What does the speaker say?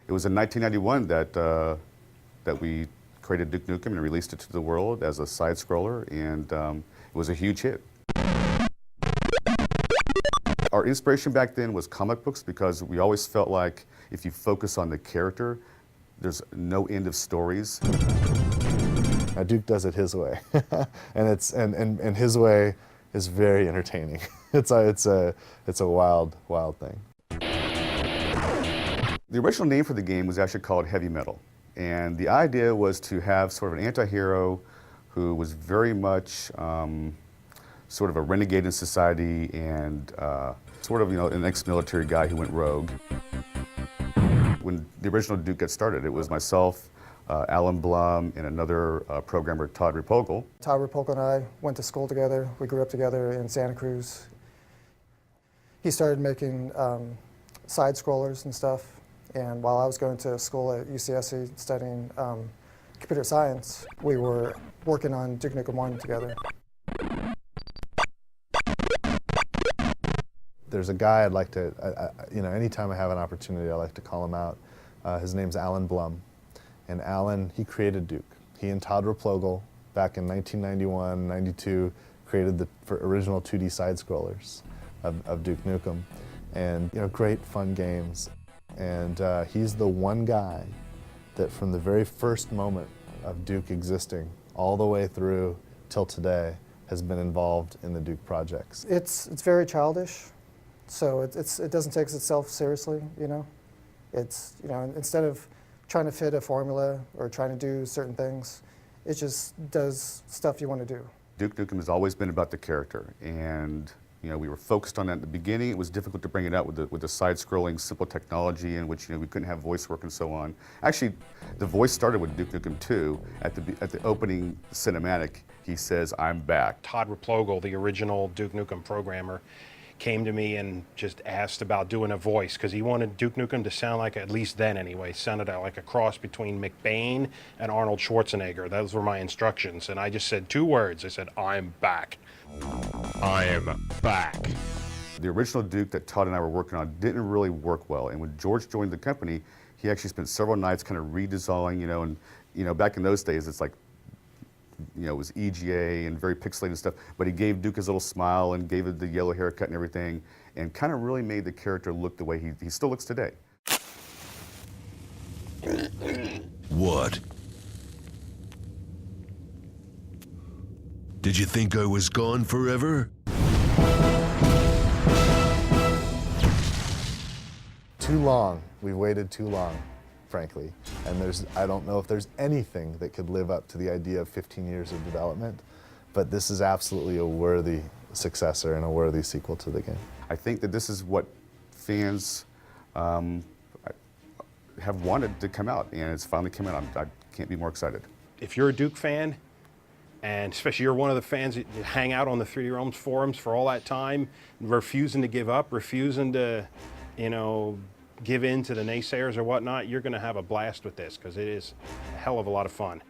It was in 1991 that we created Duke Nukem and released it to the world as a side-scroller, and it was a huge hit. Our inspiration back then was comic books because we always felt like if you focus on the character, there's no end of stories. Duke does it his way, and his way is very entertaining. It's a wild thing. The original name for the game was actually called Heavy Metal, and the idea was to have sort of an anti-hero who was very much sort of a renegade in society and sort of, an ex-military guy who went rogue. When the original Duke got started, it was myself, Alan Blum, and another programmer, Todd Repogel. Todd Repogel and I went to school together. We grew up together in Santa Cruz. He started making side-scrollers and stuff, and while I was going to school at UCSC studying computer science, we were working on Duke Nukem 1 together. There's a guy I'd like to, anytime I have an opportunity, I like to call him out. His name's Alan Blum. And Alan, he created Duke. He and Todd Repogel, back in 1991, 92, created the original 2D side-scrollers of Duke Nukem. And, great fun games. And he's the one guy that from the very first moment of Duke existing, all the way through till today, has been involved in the Duke projects. It's very childish. So it doesn't take itself seriously, It's, instead of trying to fit a formula or trying to do certain things, it just does stuff you want to do. Duke Nukem has always been about the character, and we were focused on that at the beginning. It was difficult to bring it out with the side-scrolling simple technology in which we couldn't have voice work and so on. Actually, the voice started with Duke Nukem 2. At the opening cinematic, he says, "I'm back." Todd Repogel, the original Duke Nukem programmer, came to me and just asked about doing a voice because he wanted Duke Nukem to sound like, at least then anyway, sounded like a cross between McBain and Arnold Schwarzenegger. Those were my instructions, and I just said 2 words. I said, "I'm back." I am back. The original Duke that Todd and I were working on didn't really work well, and when George joined the company, he actually spent several nights kind of redesigning, and back in those days, it's like, it was EGA and very pixelated and stuff, but he gave Duke his little smile and gave it the yellow haircut and everything, and kind of really made the character look the way he still looks today. What? Did you think I was gone forever? Too long. We've waited too long, frankly. And I don't know if there's anything that could live up to the idea of 15 years of development, but this is absolutely a worthy successor and a worthy sequel to the game. I think that this is what fans have wanted to come out, and it's finally come out. I can't be more excited. If you're a Duke fan, and especially you're one of the fans that hang out on the 3D Realms forums for all that time, refusing to give up, refusing to, give in to the naysayers or whatnot, you're going to have a blast with this because it is a hell of a lot of fun.